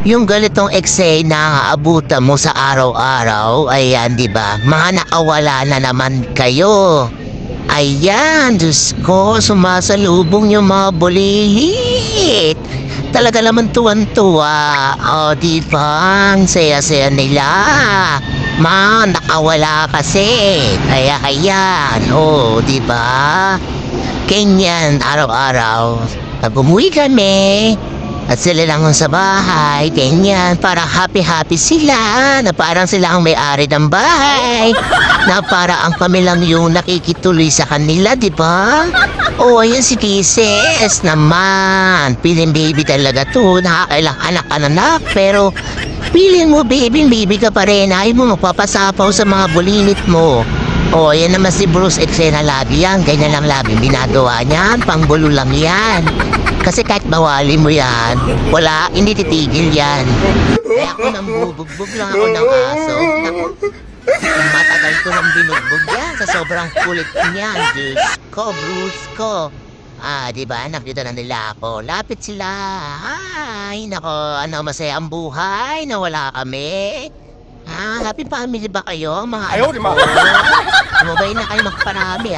Yung ganitong eksena abutan mo sa araw-araw, ayan, di ba? Mga nakawala na naman kayo. Ayan, Diyos ko, sumasalubong yung mga bulilit. Talaga naman tuwan-tuwa. O, di ba? Ang saya-saya nila. Nakawala kasi. Kaya, ayan. O, di ba? Ganyan, araw-araw. Pag umuwi kami, at sila lang sa bahay, ganyan, parang happy-happy sila, na parang sila ang may-ari ng bahay, na parang ang kami lang yung nakikituloy sa kanila, di ba? O, ayan si Kisses naman, feeling baby talaga to, nakakailang anak, pero feeling mo baby ka pa rin, ayaw mo magpapasapaw sa mga bulinit mo. O, yan naman si Bruce eksena lagi yan, ganyan lang lagi binagawa niyan, panggulo lang yan. Kasi kahit bawali mo yan, wala, hindi titigil yan. Kaya ako nang bubugbog lang ako ng aso. Naku, matagal ko nang binugbog yan sa sobrang kulit niyan. Diyos ko, Bruce ko. Di ba, nakita na nila ako. Lapit sila. Ay, nako, masaya ang buhay na wala kami. Happy family ba kayo, mga anak ko? Sumabay na kayo magparami,